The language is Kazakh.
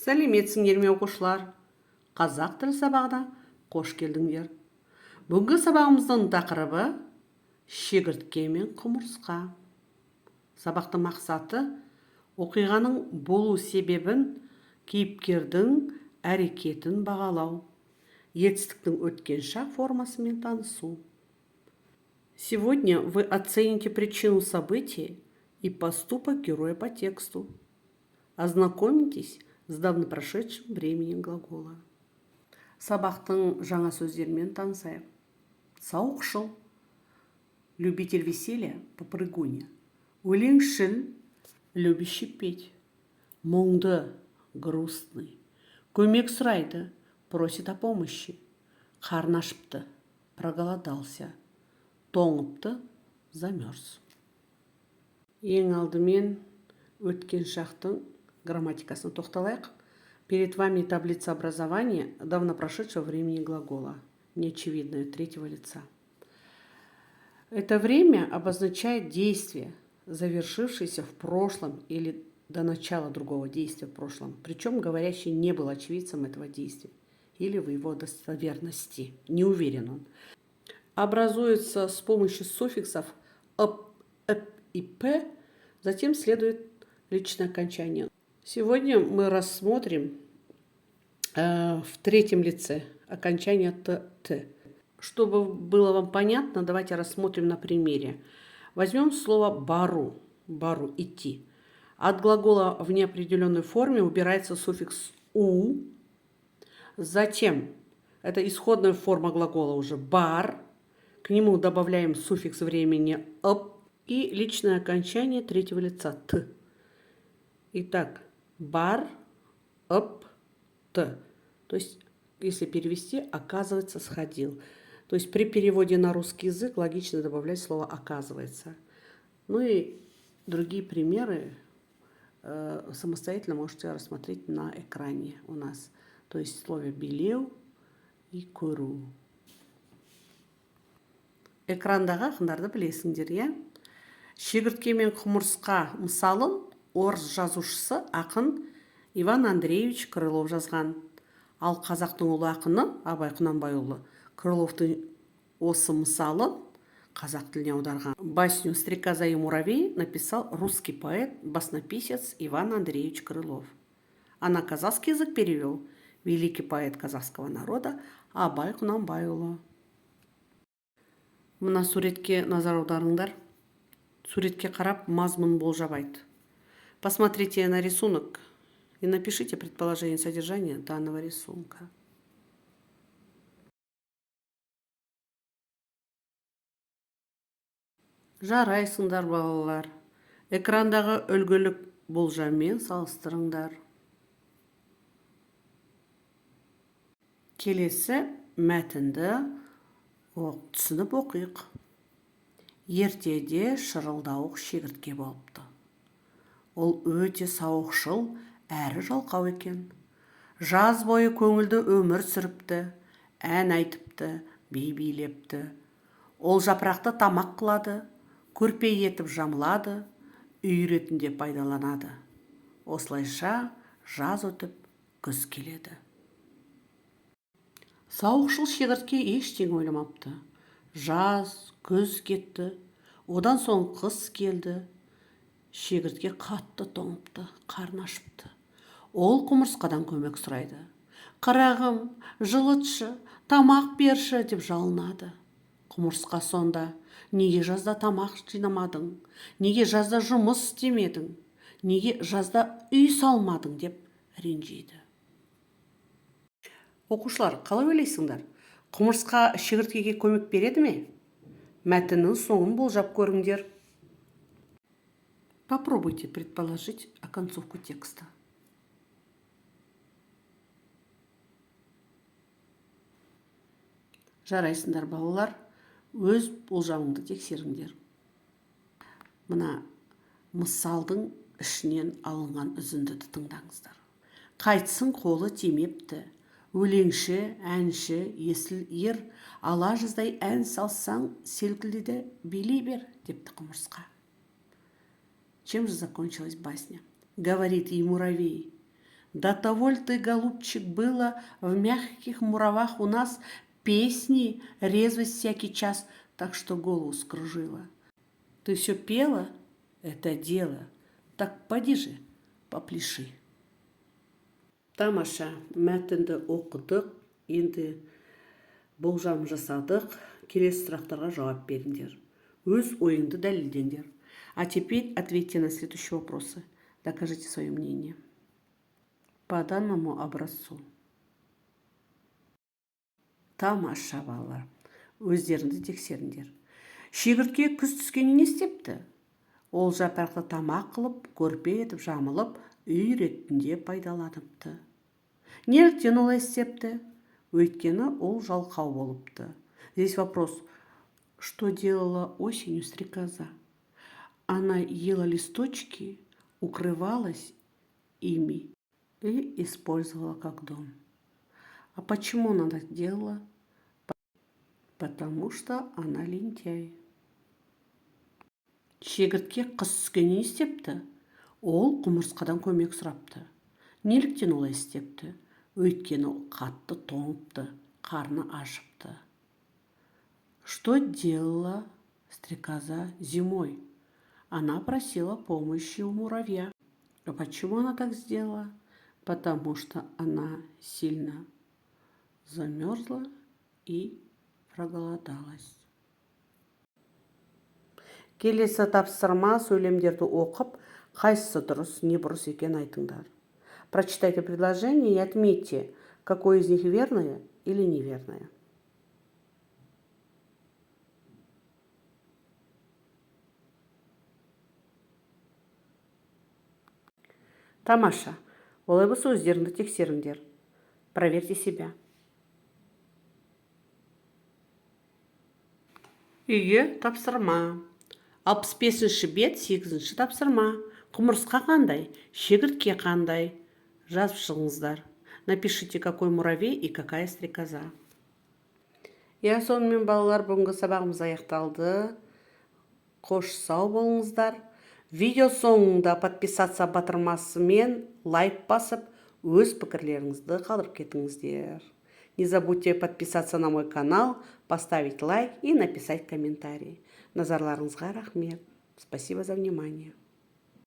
Сәлеметсіңдер ме оқушылар? Қазақ тілі сабағына қош келдіңдер. Бүгінгі сабағымыздың тақырыбы шегіртке мен құмырсқа. Сабақтың мақсаты оқиғаның болу себебін, кейіпкердің әрекетін бағалау, етістіктің өткен шақ формасымен танысу. Сегодня вы оцените причину событий и поступок героя по тексту. Ознакомитесь с давно прошедшим временем глагола. Сабақтың жаңа сөздермен танысайық. Сауықшыл, любитель веселья, попрыгунья. Өлеңшіл, любящий петь. Мұңды, грустный. Көмек сұрайды, просит о помощи. Қарны ашыпты, проголодался. Тоңыпты, замерз. Ең алдымен өткен шақтың грамматикасына тоқталайық. Перед вами таблица образования давно прошедшего времени глагола, неочевидное, третьего лица. Это время обозначает действие, завершившееся в прошлом или до начала другого действия в прошлом, причем говорящий не был очевидцем этого действия или в его достоверности, не уверен он. Образуется с помощью суффиксов «оп», «эп» и «п», затем следует личное окончание. Сегодня мы рассмотрим в третьем лице окончание «т». Чтобы было вам понятно, давайте рассмотрим на примере. Возьмем слово «бару», «бару» – «идти». От глагола в неопределенной форме убирается суффикс «у». Затем это исходная форма глагола уже «бар». К нему добавляем суффикс времени «оп» и личное окончание третьего лица «т». Итак, бар, оп, т. То есть, если перевести, оказывается, сходил. То есть, при переводе на русский язык логично добавлять слово «оказывается». Ну и другие примеры самостоятельно можете рассмотреть на экране у нас. То есть, в слове «белеу» и «көру». Экрандағы ақындарды білесіңдер, иә? Шегіртке мен құмырсқа мысалын орыс жазушысы ақын Иван Андреевич Крылов жазған. Ал қазақтың ұлы ақыны Абай Құнанбайұлы Крыловтың осы мысалын қазақ тіліне аударған. Басню «Стрекоза и муравей» написал русский поэт, баснописец Иван Андреевич Крылов. А на казахский язык перевел великий поэт казахского народа Абай Құнанбайұлы. Мына суретке назар аударыңдар. Суретке қарап мазмұн болжап айт. Посмотрите на рисунок и напишите предположение содержания данного рисунка. Жарайсыңдар, балалар. Экрандағы үлгілік болжаммен салыстырыңдар. Келесі мәтінді түсініп оқиық. Ертеде шырылдауық шегіртке болыпты. Ол өте сауықшыл әрі жалқау екен. Жаз бойы көңілді өмір сүріпті, ән айтыпты, би билепті. Ол жапырақты тамақ қылады, көрпе етіп жамылады, үй ретінде пайдаланады. Осылайша жаз өтіп, күз келеді. Сауықшыл шегіртке ештеңе ойламапты. Жаз, күз кетті, одан соң қыс келді. Шегіртке қатты тоңыпты, қарны ашыпты. Ол құмырсқадан көмек сұрайды. Қарағым, жылытшы, тамақ берші деп жалынады. Құмырсқа сонда: неге жазда тамақ жинамадың? Неге жазда жұмыс істемедің? Неге жазда үй салмадың деп ренжиді. Оқушылар, қалай ойлайсыңдар? Құмырсқа шегірткеге көмек береді ме? Мәтіннің соңын болжап көріңдер. Попробуйте предположить оконцовку текста. Жарайсыңдар, балалар, өз болжамыңды тексеріңдер. Мына мысалдың ішінен алынған үзіндіні тыңдаңыздар. Қайтсын қолы тимепті, өлеңші, әнші, есіл ер, ала жаздай ән салсаң, селкілдеді билей бер, депті құмырсқа. Чем же закончилась басня? Говорит ей муравей: Да того ли ты, голубчик, было в мягких муравах у нас песни, резвость всякий час, так что голову скружила. Ты все пела? Это дело. Так поди же, попляши. Тамаша, мәтінді оқыдық, енді болжам жасадық, келесі сұрақтарға жауап беріңдер. Өз ойыңды дәлелдеңдер. А теперь ответьте на следующие вопросы. Докажите свое мнение. По данному образцу. Тамаша, балалар. Өздеріңді тексеріңдер. Шегіртке күз түскенде не істепті? Ол жапырақты тамақ қылып, көрпе етіп жамылып, үй ретінде пайдаланыпты. Неліктен олай істепті? Өйткені ол жалқау болыпты. Здесь вопрос. Что делала осенью стрекоза? Она ела листочки, укрывалась ими и использовала как дом. А почему она так делала? Потому что она лентяй. Шегіртке қыс түскенде не істепті? Ол құмырсқадан көмек сұрапты. Неліктен олай істепті? Өйткені ол қатты тоңыпты, қарны ашыпты. Что делала стрекоза зимой? Она просила помощи у муравья. А почему она так сделала? Потому что она сильно замерзла и проголодалась. Келесі тапсырма сөйлемдерді оқып, қайсысы дұрыс, не бұрыс екенін айтыңдар. Прочитайте предложение и отметьте, какое из них верное или неверное. Тамаша, олай болса өздеріңді тексеріңдер. Проверьте себя. Үйге тапсырма. 65-ші бет, 8-ші тапсырма. Құмырсқа қандай? Шегіртке қандай? Жазып шығыңыздар. Напишите, какой муравей и какая стрекоза. Сонымен балалар, бүгінгі сабағымыз аяқталды. Қош сау болыңыздар. Видео соңында подписаться батырмасымен лайк басып, өз пікірлеріңізді қалдырып кетіңіздер. Не забудьте подписаться на мой канал, поставить лайк и написать комментарий. Назарларыңызға рахмет. Спасибо за внимание.